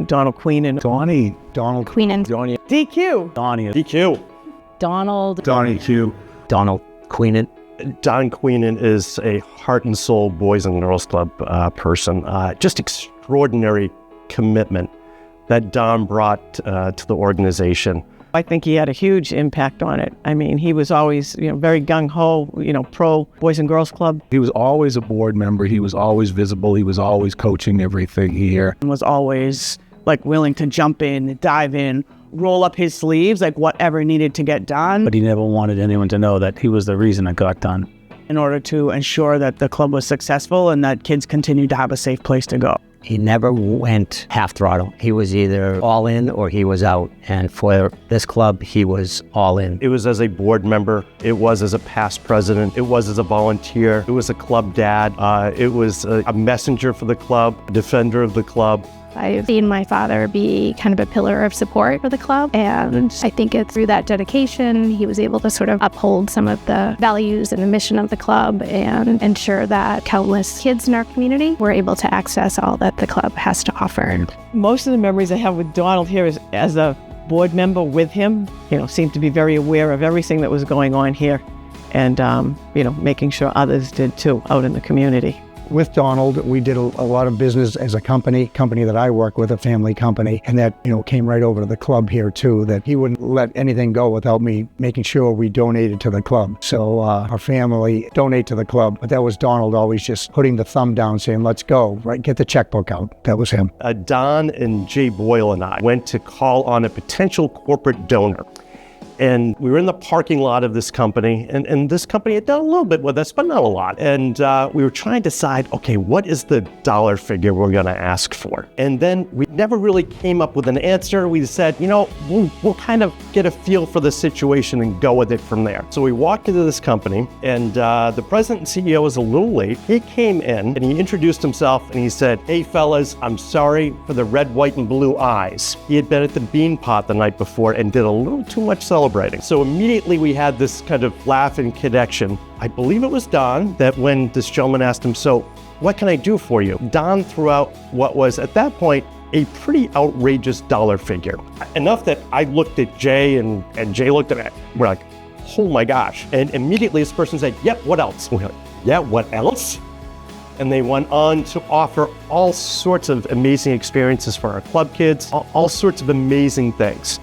Donald Queenin. Donnie. Donald. Queenin. Donnie. DQ. Donnie. DQ. Donald. Donnie Q. Donald Queenin. Don Queenin is a heart and soul Boys and Girls Club person. Just extraordinary commitment that Don brought to the organization. I think he had a huge impact on it. I mean, he was always, very gung-ho, pro Boys and Girls Club. He was always a board member. He was always visible. He was always coaching everything here. And was always willing to jump in, dive in, roll up his sleeves, whatever needed to get done. But he never wanted anyone to know that he was the reason it got done. In order to ensure that the club was successful and that kids continued to have a safe place to go. He never went half throttle. He was either all in or he was out. And for this club, he was all in. It was as a board member. It was as a past president. It was as a volunteer. It was a club dad. It was a messenger for the club, a defender of the club. I've seen my father be kind of a pillar of support for the club, and I think it's through that dedication he was able to sort of uphold some of the values and the mission of the club and ensure that countless kids in our community were able to access all that the club has to offer. Most of the memories I have with Donald here is as a board member with him, seemed to be very aware of everything that was going on here and, making sure others did too out in the community. With Donald, we did a lot of business as a company that I work with, a family company, and that, came right over to the club here too, that he wouldn't let anything go without me making sure we donated to the club. So our family donate to the club, but that was Donald always just putting the thumb down saying, let's go, right? Get the checkbook out. That was him. Don and Jay Boyle and I went to call on a potential corporate donor. And we were in the parking lot of this company, and this company had done a little bit with us, but not a lot. And we were trying to decide, okay, what is the dollar figure we're gonna ask for? And then we never really came up with an answer. We said, we'll kind of get a feel for the situation and go with it from there. So we walked into this company, and the president and CEO was a little late. He came in, and he introduced himself, and he said, hey fellas, I'm sorry for the red, white, and blue eyes. He had been at the Bean Pot the night before and did a little too much celebrating. So immediately we had this kind of laugh and connection. I believe it was Don that when this gentleman asked him, so what can I do for you? Don threw out what was at that point a pretty outrageous dollar figure. Enough that I looked at Jay and Jay looked at me. We're like, oh my gosh. And immediately this person said, yep, what else? We're like, yeah, what else? And they went on to offer all sorts of amazing experiences for our club kids, all sorts of amazing things.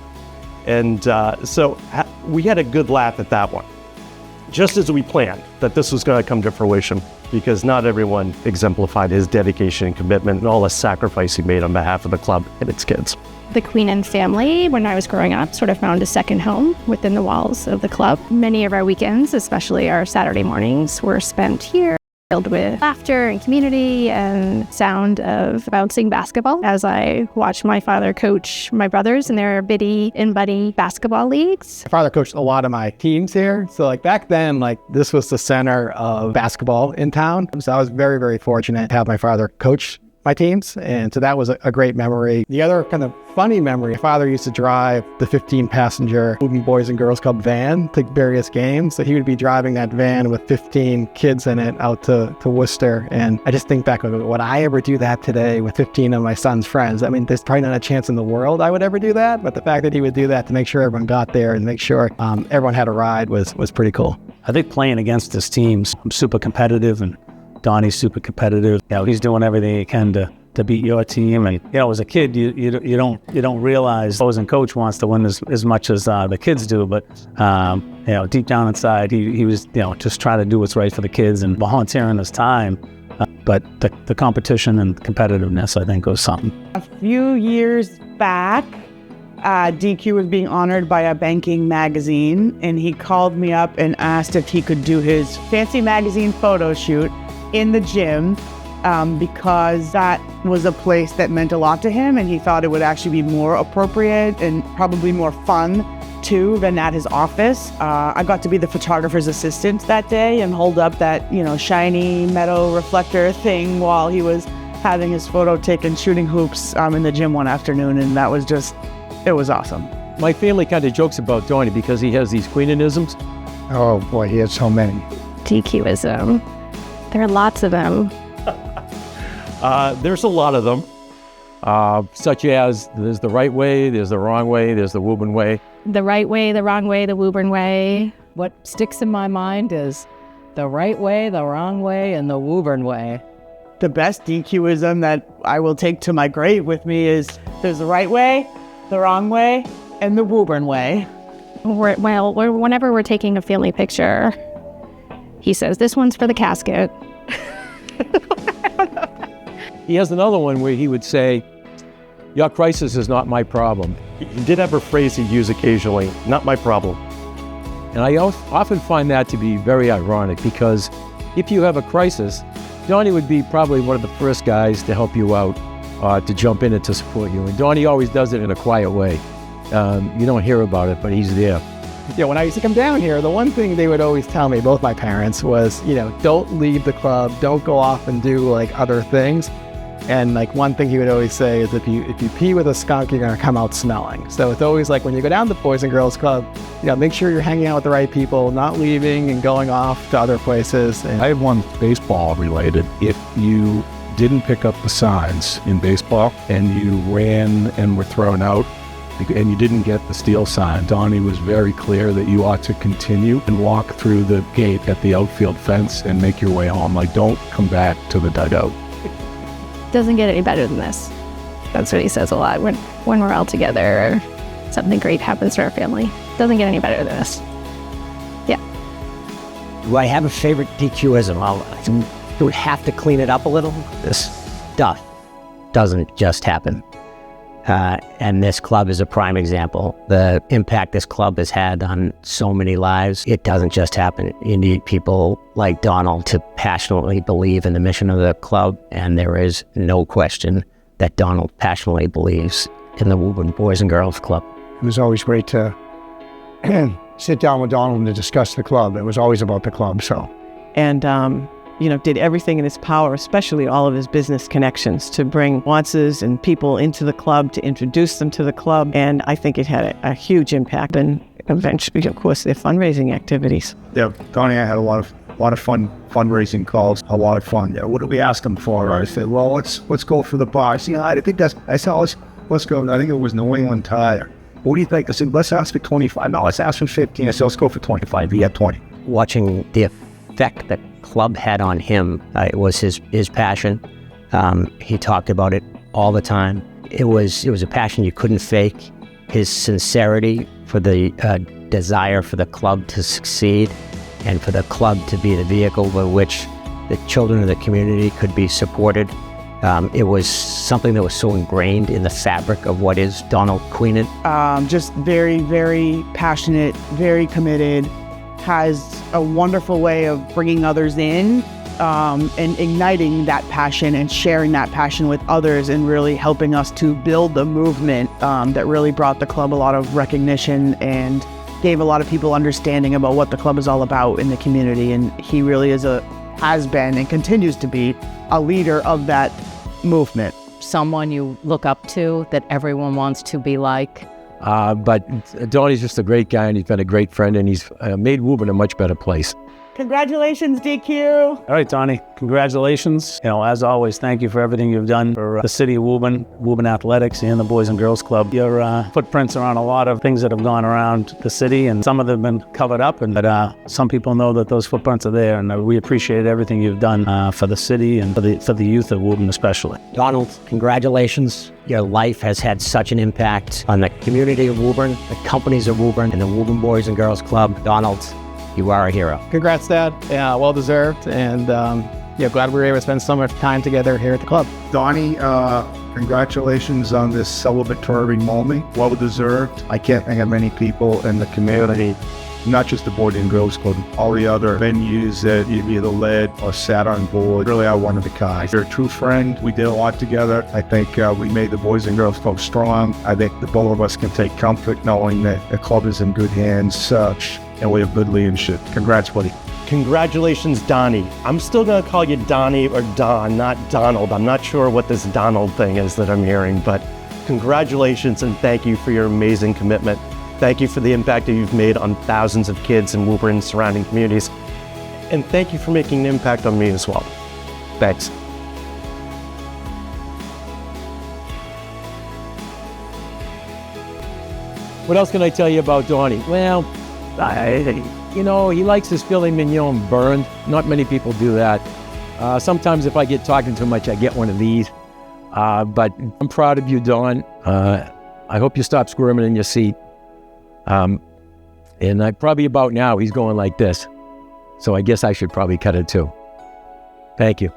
And so we had a good laugh at that one, just as we planned that this was going to come to fruition, because not everyone exemplified his dedication and commitment and all the sacrifice he made on behalf of the club and its kids. The Queenin family, when I was growing up, sort of found a second home within the walls of the club. Many of our weekends, especially our Saturday mornings, were spent here, filled with laughter and community and sound of bouncing basketball as I watched my father coach my brothers in their biddy and buddy basketball leagues. My father coached a lot of my teams here. So back then, this was the center of basketball in town. So I was very, very fortunate to have my father coach my teams. And so that was a great memory. The other kind of funny memory, my father used to drive the 15-passenger Boys and Girls Club van to various games. So he would be driving that van with 15 kids in it out to Worcester. And I just think back, would I ever do that today with 15 of my son's friends? I mean, there's probably not a chance in the world I would ever do that. But the fact that he would do that to make sure everyone got there and make sure everyone had a ride was pretty cool. I think playing against his teams, I'm super competitive, and Donnie's super competitive. He's doing everything he can to beat your team. And as a kid, you don't realize opposing coach wants to win as much as the kids do. But deep down inside, he was just trying to do what's right for the kids and volunteering his time. But the competition and competitiveness, I think, was something. A few years back, DQ was being honored by a banking magazine, and he called me up and asked if he could do his fancy magazine photo shoot in the gym because that was a place that meant a lot to him, and he thought it would actually be more appropriate and probably more fun too than at his office. I got to be the photographer's assistant that day and hold up that shiny metal reflector thing while he was having his photo taken shooting hoops in the gym one afternoon, and that was it was awesome. My family kind of jokes about Donnie because he has these Queeninisms. Oh boy, he had so many. DQism. There are lots of them. There's a lot of them. such as there's the right way, there's the wrong way, there's the Woburn way. The right way, the wrong way, the Woburn way. What sticks in my mind is the right way, the wrong way, and the Woburn way. The best DQism that I will take to my grave with me is there's the right way, the wrong way, and the Woburn way. Whenever we're taking a family picture, he says, this one's for the casket. He has another one where he would say, your crisis is not my problem. He did have a phrase he'd use occasionally, not my problem. And I often find that to be very ironic, because if you have a crisis, Donnie would be probably one of the first guys to help you out, to jump in and to support you. And Donnie always does it in a quiet way. You don't hear about it, but he's there. Yeah, when I used to come down here, the one thing they would always tell me, both my parents, was, don't leave the club, don't go off and do like other things. And like one thing he would always say is if you pee with a skunk, you're gonna come out smelling. So it's always like when you go down to the Boys and Girls Club, make sure you're hanging out with the right people, not leaving and going off to other places. And I have one baseball related. If you didn't pick up the signs in baseball and you ran and were thrown out and you didn't get the steal sign, Donnie was very clear that you ought to continue and walk through the gate at the outfield fence and make your way home. Like, don't come back to the dugout. Doesn't get any better than this. That's what he says a lot when we're all together or something great happens to our family. Doesn't get any better than this. Yeah. Do I have a favorite DQism? Do we have to clean it up a little? This stuff doesn't just happen. And this club is a prime example. The impact this club has had on so many lives, it doesn't just happen. You need people like Donald to passionately believe in the mission of the club, and there is no question that Donald passionately believes in the Woburn Boys and Girls Club. It was always great to sit down with Donald and to discuss the club. It was always about the club, so. And, did everything in his power, especially all of his business connections, to bring sponsors and people into the club, to introduce them to the club. And I think it had a huge impact, and eventually, of course, their fundraising activities. Yeah, Donnie, I had a lot of fun fundraising calls, a lot of fun. Yeah, what did we ask them for? I said, well, let's go for the bar. See, I think I said, let's go. I think it was New England Tire. What do you think? I said, let's ask for 25. No, let's ask for 15. I said, let's go for 25. He had 20. Watching the effect that club had on him, it was his passion. He talked about it all the time. It was a passion you couldn't fake. His sincerity for the desire for the club to succeed and for the club to be the vehicle by which the children of the community could be supported. It was something that was so ingrained in the fabric of what is Donald Queenin. Just very, very passionate, very committed, has a wonderful way of bringing others in and igniting that passion and sharing that passion with others and really helping us to build the movement that really brought the club a lot of recognition and gave a lot of people understanding about what the club is all about in the community. And he really has been and continues to be a leader of that movement. Someone you look up to, that everyone wants to be like. But Donnie's just a great guy, and he's been a great friend, and he's made Woburn a much better place. Congratulations, DQ. All right, Donnie, congratulations. As always, thank you for everything you've done for the city of Woburn, Woburn Athletics, and the Boys and Girls Club. Your footprints are on a lot of things that have gone around the city, and some of them have been covered up, but some people know that those footprints are there, and we appreciate everything you've done for the city and for the youth of Woburn especially. Donald, congratulations. Your life has had such an impact on the community of Woburn, the companies of Woburn, and the Woburn Boys and Girls Club. Donald, you are a hero. Congrats, Dad. Yeah, well deserved. And glad we were able to spend so much time together here at the club. Donnie, congratulations on this celebratory moment. Well deserved. I can't think of many people in the community, not just the Boys and Girls Club, all the other venues that you've either led or sat on board. Really are one of a kind. You're a true friend. We did a lot together. I think we made the Boys and Girls Club strong. I think the both of us can take comfort knowing that the club is in good hands and we have good leadership. Congrats, buddy. Congratulations, Donnie. I'm still going to call you Donnie or Don, not Donald. I'm not sure what this Donald thing is that I'm hearing, but congratulations and thank you for your amazing commitment. Thank you for the impact that you've made on thousands of kids in Woburn and surrounding communities. And thank you for making an impact on me as well. Thanks. What else can I tell you about Donnie? Well, he likes his filet mignon burned. Not many people do that. Sometimes if I get talking too much, I get one of these. But I'm proud of you, Don. I hope you stop squirming in your seat. And probably about now, he's going like this. So I guess I should probably cut it too. Thank you.